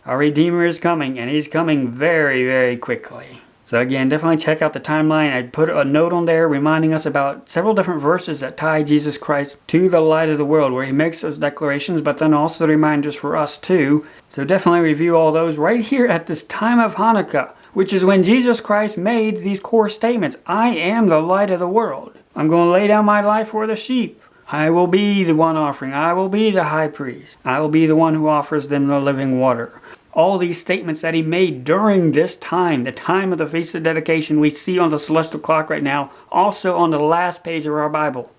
Our Redeemer is coming, and He's coming very, very quickly. So again, definitely check out the timeline. I put a note on there reminding us about several different verses that tie Jesus Christ to the light of the world, where He makes those declarations, but then also reminders for us too. So definitely review all those right here at this time of Hanukkah, which is when Jesus Christ made these core statements. I am the light of the world. I'm going to lay down my life for the sheep. I will be the one offering. I will be the high priest. I will be the one who offers them the living water. All these statements that He made during this time, the time of the Feast of Dedication, we see on the celestial clock right now, also on the last page of our Bible.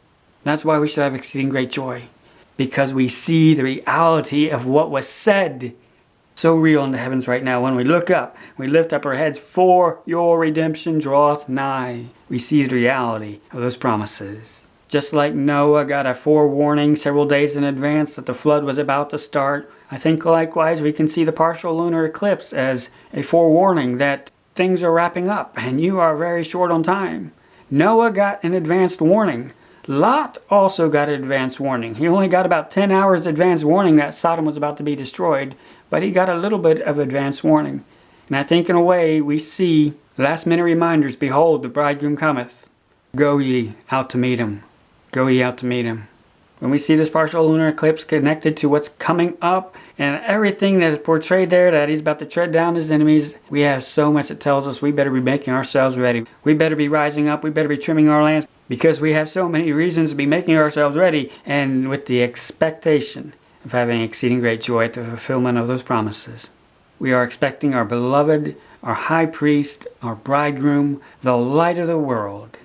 That's why we should have exceeding great joy, because we see the reality of what was said. So real in the heavens right now. When we look up, we lift up our heads, for your redemption draweth nigh. We see the reality of those promises. Just like Noah got a forewarning several days in advance that the flood was about to start, I think likewise we can see the partial lunar eclipse as a forewarning that things are wrapping up and you are very short on time. Noah got an advanced warning. Lot also got an advanced warning. He only got about 10 hours advance warning that Sodom was about to be destroyed, but he got a little bit of advance warning. And I think in a way we see last minute reminders, behold, the bridegroom cometh. Go ye out to meet Him. Go ye out to meet Him. When we see this partial lunar eclipse connected to what's coming up and everything that is portrayed there, that he's about to tread down his enemies, we have so much that tells us we better be making ourselves ready. We better be rising up. We better be trimming our lamps, because we have so many reasons to be making ourselves ready, and with the expectation of having exceeding great joy at the fulfillment of those promises. We are expecting our beloved, our high priest, our bridegroom, the light of the world.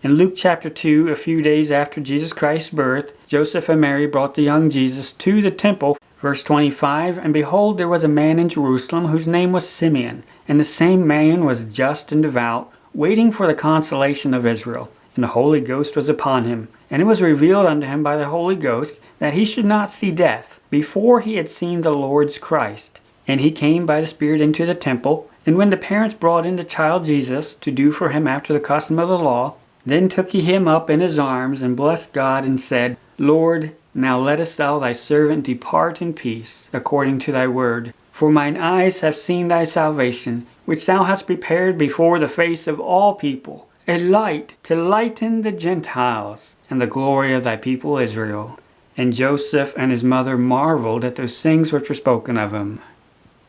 In Luke chapter 2, a few days after Jesus Christ's birth, Joseph and Mary brought the young Jesus to the temple. Verse 25, and behold, there was a man in Jerusalem whose name was Simeon, and the same man was just and devout, waiting for the consolation of Israel. And the Holy Ghost was upon him. And it was revealed unto him by the Holy Ghost that he should not see death before he had seen the Lord's Christ. And he came by the Spirit into the temple. And when the parents brought in the child Jesus to do for him after the custom of the law, then took he him up in his arms, and blessed God, and said, Lord, now lettest thou thy servant depart in peace, according to thy word. For mine eyes have seen thy salvation, which thou hast prepared before the face of all people, a light to lighten the Gentiles, and the glory of thy people Israel. And Joseph and his mother marveled at those things which were spoken of him.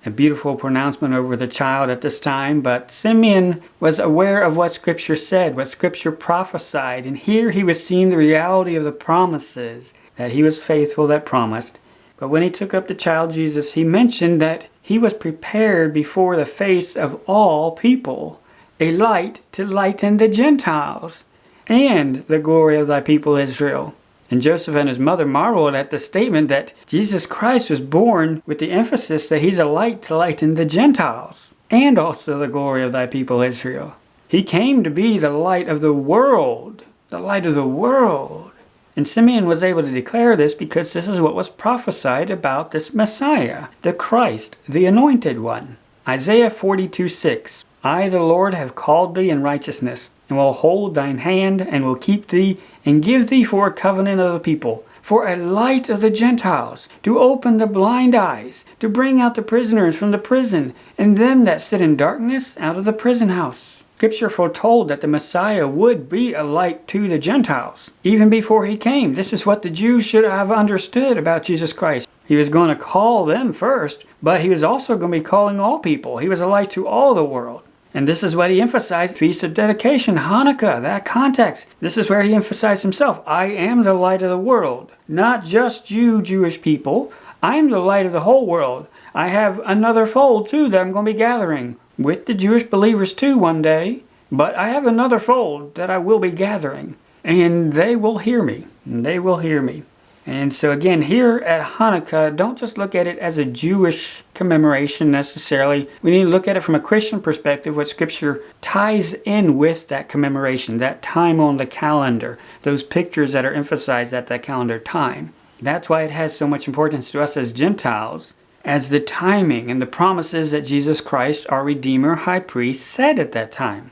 A beautiful pronouncement over the child at this time, but Simeon was aware of what Scripture said, what Scripture prophesied, and here he was seeing the reality of the promises, that he was faithful that promised. But when he took up the child Jesus, he mentioned that he was prepared before the face of all people, a light to lighten the Gentiles, and the glory of thy people Israel. And Joseph and his mother marveled at the statement that Jesus Christ was born with the emphasis that he's a light to lighten the Gentiles, and also the glory of thy people Israel. He came to be the light of the world, the light of the world. And Simeon was able to declare this because this is what was prophesied about this Messiah, the Christ, the Anointed One. Isaiah 42:6. I, the Lord, have called thee in righteousness, and will hold thine hand, and will keep thee, and give thee for a covenant of the people, for a light of the Gentiles, to open the blind eyes, to bring out the prisoners from the prison, and them that sit in darkness out of the prison house. Scripture foretold that the Messiah would be a light to the Gentiles, even before he came. This is what the Jews should have understood about Jesus Christ. He was going to call them first, but he was also going to be calling all people. He was a light to all the world. And this is what he emphasized, Feast of Dedication, Hanukkah, that context. This is where he emphasized himself. I am the light of the world. Not just you, Jewish people. I am the light of the whole world. I have another fold, too, that I'm going to be gathering with the Jewish believers, too, one day. But I have another fold that I will be gathering. And they will hear me. And they will hear me. And so again, here at Hanukkah, don't just look at it as a Jewish commemoration necessarily. We need to look at it from a Christian perspective, what Scripture ties in with that commemoration, that time on the calendar, those pictures that are emphasized at that calendar time. That's why it has so much importance to us as Gentiles, as the timing and the promises that Jesus Christ, our Redeemer, High Priest, said at that time.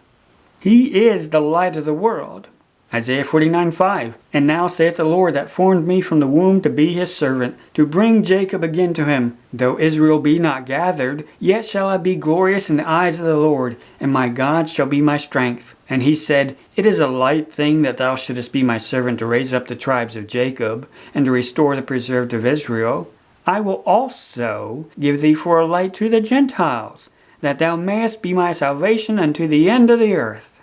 He is the light of the world. Isaiah 49:5. And now saith the Lord that formed me from the womb to be his servant, to bring Jacob again to him. Though Israel be not gathered, yet shall I be glorious in the eyes of the Lord, and my God shall be my strength. And he said, It is a light thing that thou shouldest be my servant to raise up the tribes of Jacob, and to restore the preserved of Israel. I will also give thee for a light to the Gentiles, that thou mayest be my salvation unto the end of the earth.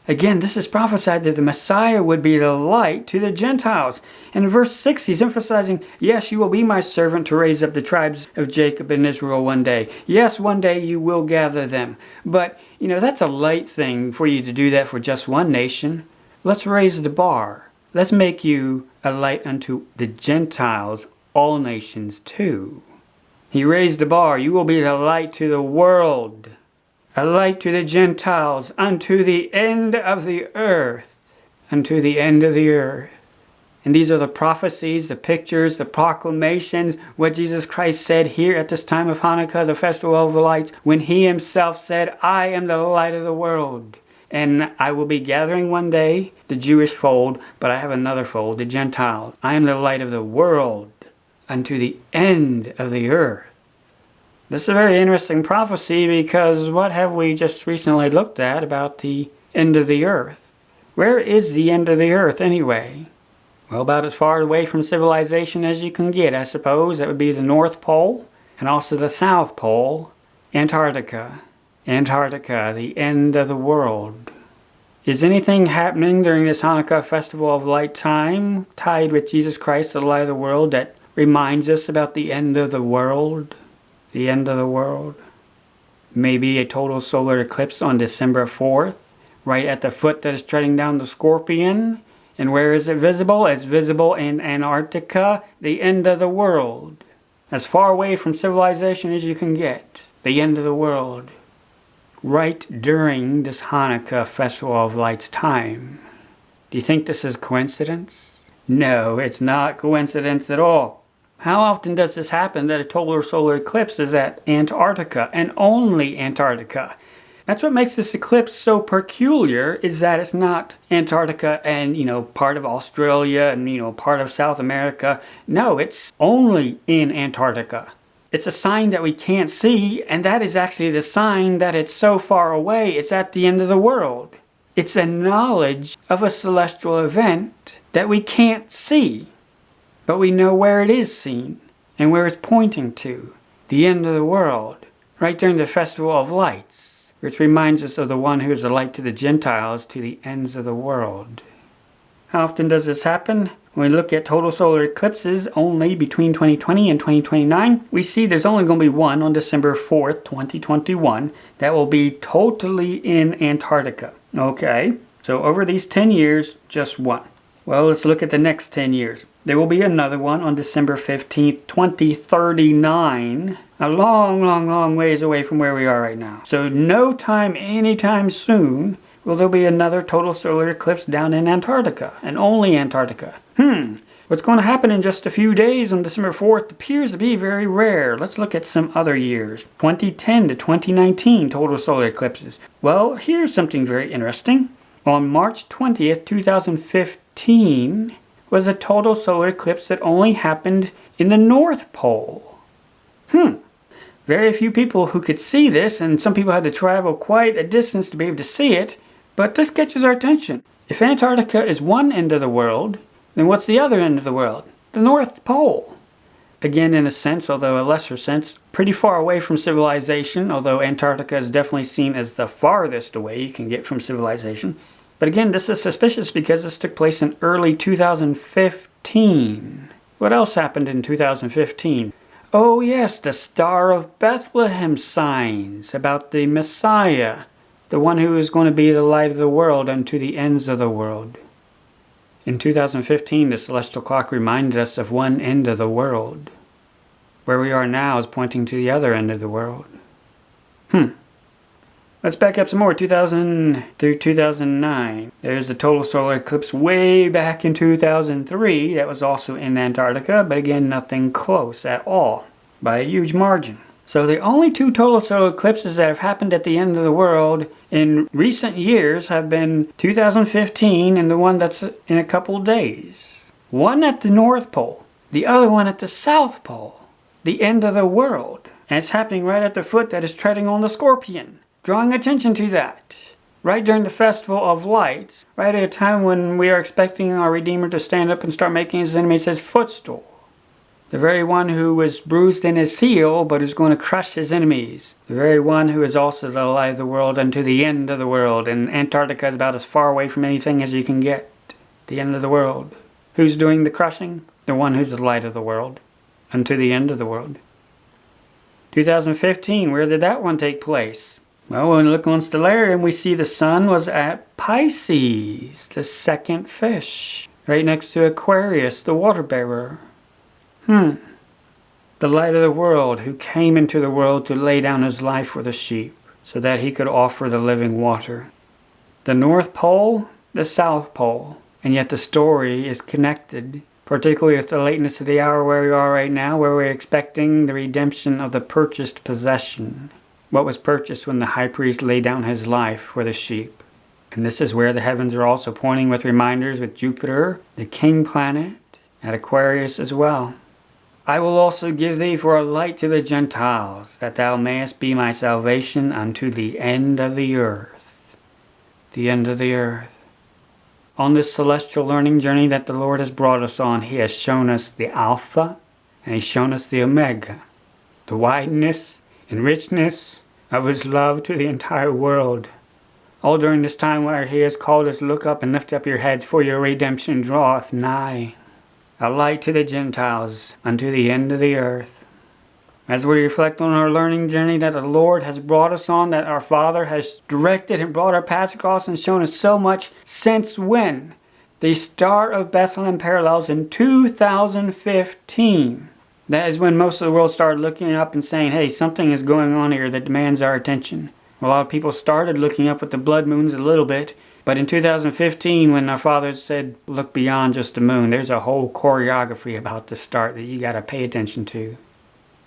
Again, this is prophesied that the Messiah would be the light to the Gentiles. And in verse 6, he's emphasizing, yes, you will be my servant to raise up the tribes of Jacob and Israel one day. Yes, one day you will gather them. But, that's a light thing for you to do that for just one nation. Let's raise the bar. Let's make you a light unto the Gentiles, all nations too. He raised the bar. You will be the light to the world. A light to the Gentiles, unto the end of the earth. Unto the end of the earth. And these are the prophecies, the pictures, the proclamations, what Jesus Christ said here at this time of Hanukkah, the Festival of the Lights, when he himself said, I am the light of the world. And I will be gathering one day the Jewish fold, but I have another fold, the Gentiles. I am the light of the world, unto the end of the earth. This is a very interesting prophecy because what have we just recently looked at about the end of the earth? Where is the end of the earth anyway? Well, about as far away from civilization as you can get, I suppose. That would be the North Pole and also the South Pole, Antarctica. Antarctica, the end of the world. Is anything happening during this Hanukkah Festival of Light time tied with Jesus Christ, the light of the world, that reminds us about the end of the world? The end of the world? Maybe a total solar eclipse on December 4th, right at the foot that is treading down the Scorpion. And where is it visible? It's visible in Antarctica, the end of the world. As far away from civilization as you can get. The end of the world. Right during this Hanukkah Festival of Lights time. Do you think this is coincidence? No, it's not coincidence at all. How often does this happen that a total solar eclipse is at Antarctica and only Antarctica? That's what makes this eclipse so peculiar, is that it's not Antarctica and, part of Australia and, part of South America. No, it's only in Antarctica. It's a sign that we can't see, and that is actually the sign that it's so far away, it's at the end of the world. It's a knowledge of a celestial event that we can't see, but we know where it is seen and where it's pointing to. The end of the world, right during the Festival of Lights. Which reminds us of the one who is the light to the Gentiles, to the ends of the world. How often does this happen? When we look at total solar eclipses only between 2020 and 2029, we see there's only going to be one on December 4th, 2021, that will be totally in Antarctica. Okay, so over these 10 years, just one. Well, let's look at the next 10 years. There will be another one on December 15th, 2039. A long ways away from where we are right now. So no time anytime soon will there be another total solar eclipse down in Antarctica, and only Antarctica. What's going to happen in just a few days on December 4th appears to be very rare. Let's look at some other years. 2010 to 2019 total solar eclipses. Well, here's something very interesting. On March 20th, 2015 was a total solar eclipse that only happened in the North Pole. Very few people who could see this, and some people had to travel quite a distance to be able to see it, but this catches our attention. If Antarctica is one end of the world, then what's the other end of the world? The North Pole. Again, in a sense, although a lesser sense, pretty far away from civilization, although Antarctica is definitely seen as the farthest away you can get from civilization. But again, this is suspicious because this took place in early 2015. What else happened in 2015? Oh yes, the Star of Bethlehem signs about the Messiah, the one who is going to be the light of the world unto the ends of the world. In 2015, the celestial clock reminded us of one end of the world. Where we are now is pointing to the other end of the world. Let's back up some more. 2000 through 2009. There's a total solar eclipse way back in 2003 that was also in Antarctica, but again, nothing close at all by a huge margin. So the only two total solar eclipses that have happened at the end of the world in recent years have been 2015 and the one that's in a couple days. One at the North Pole, the other one at the South Pole, the end of the world. And it's happening right at the foot that is treading on the Scorpion. Drawing attention to that. Right during the Festival of Lights, right at a time when we are expecting our Redeemer to stand up and start making his enemies his footstool. The very one who was bruised in his heel, but is going to crush his enemies. The very one who is also the light of the world unto the end of the world. And Antarctica is about as far away from anything as you can get. The end of the world. Who's doing the crushing? The one who's the light of the world. Unto the end of the world. 2015, where did that one take place? Well, when we look on Solarium, we see the sun was at Pisces, the second fish, right next to Aquarius, the water bearer. The light of the world, who came into the world to lay down his life for the sheep, so that he could offer the living water. The North Pole, the South Pole, and yet the story is connected, particularly with the lateness of the hour where we are right now, where we're expecting the redemption of the purchased possession. What was purchased when the high priest laid down his life for the sheep. And this is where the heavens are also pointing with reminders with Jupiter, the king planet, at Aquarius as well. I will also give thee for a light to the Gentiles, that thou mayest be my salvation unto the end of the earth. The end of the earth. On this celestial learning journey that the Lord has brought us on, He has shown us the Alpha and He's shown us the Omega, the wideness and richness of His love to the entire world. All during this time where He has called us, look up and lift up your heads, for your redemption draweth nigh. A light to the Gentiles unto the end of the earth. As we reflect on our learning journey that the Lord has brought us on, that our Father has directed and brought our paths across and shown us so much since when? The start of Bethlehem Parallels in 2015. That is when most of the world started looking up and saying, hey, something is going on here that demands our attention. A lot of people started looking up with the blood moons a little bit, but in 2015 when our Father said, look beyond just the moon, there's a whole choreography about to start that you got to pay attention to.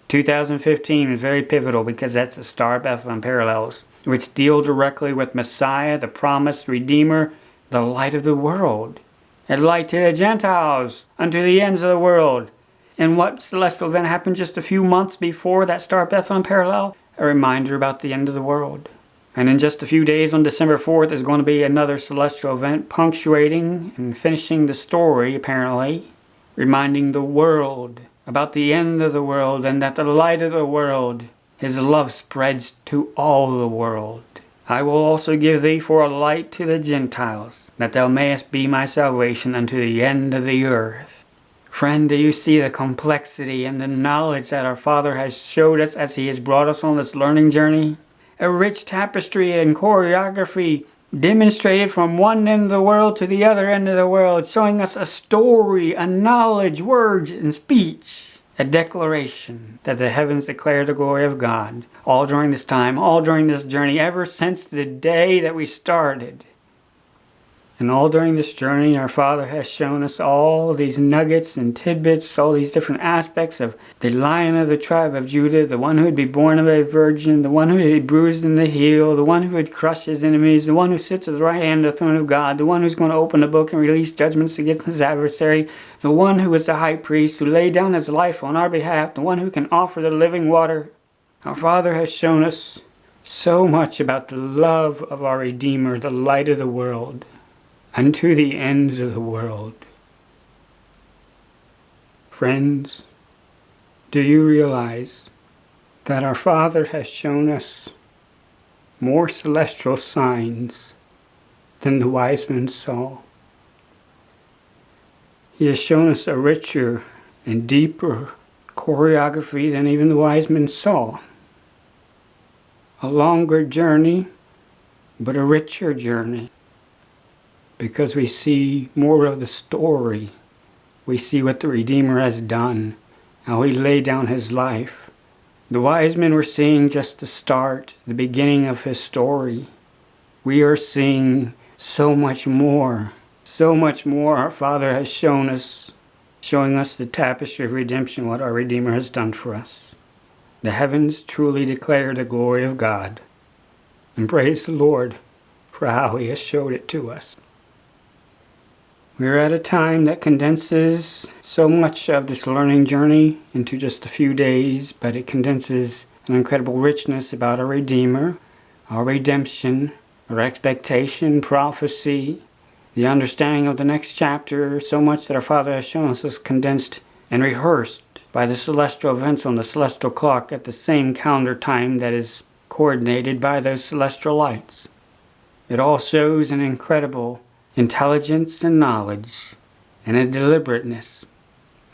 2015 is very pivotal because that's the Star of Bethlehem Parallels, which deal directly with Messiah, the promised Redeemer, the light of the world. A light to the Gentiles, unto the ends of the world. And what celestial event happened just a few months before that Star of Bethlehem Parallel? A reminder about the end of the world. And in just a few days on December 4th is going to be another celestial event punctuating and finishing the story, apparently, reminding the world about the end of the world and that the light of the world, His love spreads to all the world. I will also give thee for a light to the Gentiles, that thou mayest be my salvation unto the end of the earth. Friend, do you see the complexity and the knowledge that our Father has showed us as He has brought us on this learning journey? A rich tapestry and choreography demonstrated from one end of the world to the other end of the world, showing us a story, a knowledge, words, and speech, a declaration that the heavens declare the glory of God. All during this time, all during this journey, ever since the day that we started. And all during this journey, our Father has shown us all these nuggets and tidbits, all these different aspects of the Lion of the tribe of Judah, the one who would be born of a virgin, the one who would be bruised in the heel, the one who would crush His enemies, the one who sits at the right hand of the throne of God, the one who's going to open the book and release judgments against His adversary, the one who is the high priest, who laid down His life on our behalf, the one who can offer the living water. Our Father has shown us so much about the love of our Redeemer, the light of the world, unto the ends of the world. Friends, do you realize that our Father has shown us more celestial signs than the wise men saw? He has shown us a richer and deeper choreography than even the wise men saw. A longer journey, but a richer journey. Because we see more of the story. We see what the Redeemer has done, how He laid down His life. The wise men were seeing just the start, the beginning of His story. We are seeing so much more. So much more our Father has shown us, showing us the tapestry of redemption, what our Redeemer has done for us. The heavens truly declare the glory of God. And praise the Lord for how He has showed it to us. We are at a time that condenses so much of this learning journey into just a few days, but it condenses an incredible richness about our Redeemer, our redemption, our expectation, prophecy, the understanding of the next chapter, so much that our Father has shown us is condensed and rehearsed by the celestial events on the celestial clock at the same calendar time that is coordinated by those celestial lights. It all shows an incredible intelligence and knowledge, and a deliberateness.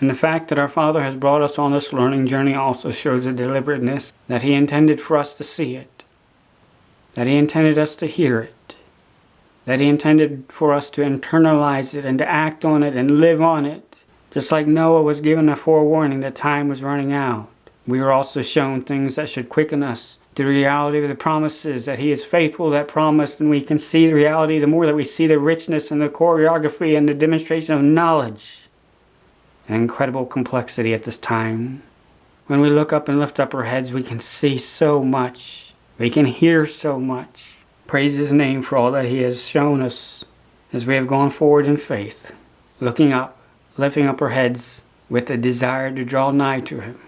And the fact that our Father has brought us on this learning journey also shows a deliberateness that He intended for us to see it, that He intended us to hear it, that He intended for us to internalize it and to act on it and live on it. Just like Noah was given a forewarning that time was running out, we are also shown things that should quicken us the reality of the promises, that He is faithful that promised, and we can see the reality the more that we see the richness and the choreography and the demonstration of knowledge and incredible complexity at this time. When we look up and lift up our heads, we can see so much. We can hear so much. Praise His name for all that He has shown us as we have gone forward in faith, looking up, lifting up our heads with a desire to draw nigh to Him.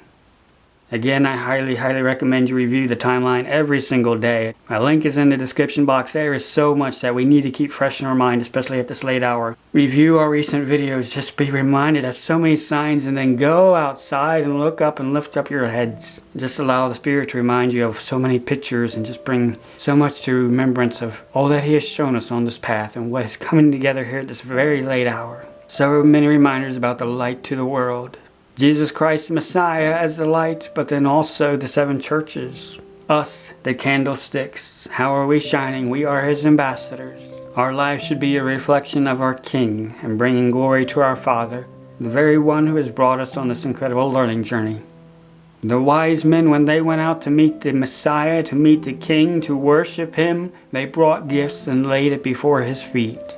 Again, I highly recommend you review the timeline every single day. My link is in the description box. There is so much that we need to keep fresh in our mind, especially at this late hour. Review our recent videos, just be reminded of so many signs, and then go outside and look up and lift up your heads. Just allow the Spirit to remind you of so many pictures and just bring so much to remembrance of all that He has shown us on this path and what is coming together here at this very late hour. So many reminders about the light to the world. Jesus Christ Messiah as the light, but then also the 7 churches. Us, the candlesticks. How are we shining? We are His ambassadors. Our life should be a reflection of our King and bringing glory to our Father, the very one who has brought us on this incredible learning journey. The wise men, when they went out to meet the Messiah, to meet the King, to worship Him, they brought gifts and laid it before His feet.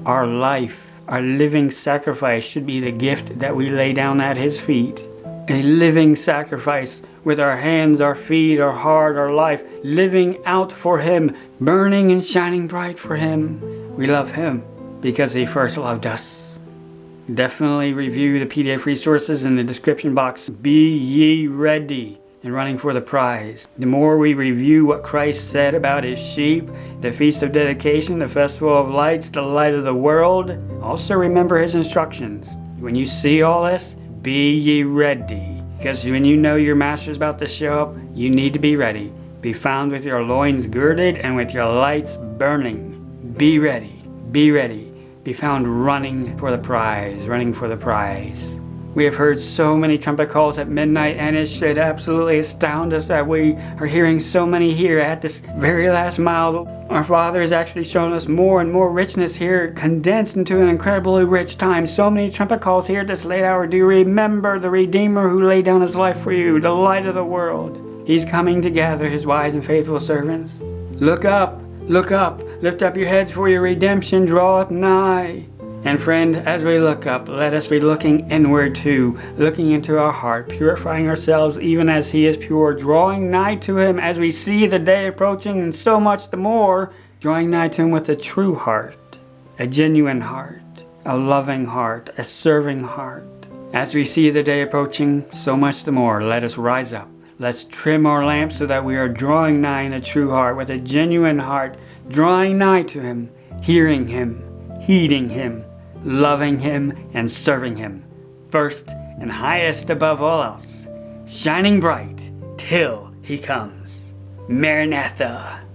Our life, our living sacrifice should be the gift that we lay down at His feet. A living sacrifice with our hands, our feet, our heart, our life, living out for Him, burning and shining bright for Him. We love Him because He first loved us. Definitely review the PDF resources in the description box. Be ye ready and running for the prize. The more we review what Christ said about His sheep, the Feast of Dedication, the Festival of Lights, the light of the world, also remember His instructions. When you see all this, be ye ready. Because when you know your Master's about to show up, you need to be ready. Be found with your loins girded and with your lights burning. Be ready. Be ready. Be found running for the prize. Running for the prize. We have heard so many trumpet calls at midnight, and it should absolutely astound us that we are hearing so many here at this very last mile. Our Father has actually shown us more and more richness here, condensed into an incredibly rich time. So many trumpet calls here at this late hour. Do you remember the Redeemer who laid down His life for you, the light of the world? He's coming to gather His wise and faithful servants. Look up, lift up your heads, for your redemption draweth nigh. And friend, as we look up, let us be looking inward too, looking into our heart, purifying ourselves even as He is pure, drawing nigh to Him as we see the day approaching, and so much the more, drawing nigh to Him with a true heart, a genuine heart, a loving heart, a serving heart. As we see the day approaching, so much the more, let us rise up. Let's trim our lamps so that we are drawing nigh in a true heart, with a genuine heart, drawing nigh to Him, hearing Him, heeding Him, loving Him and serving Him, first and highest above all else, shining bright till He comes. Maranatha.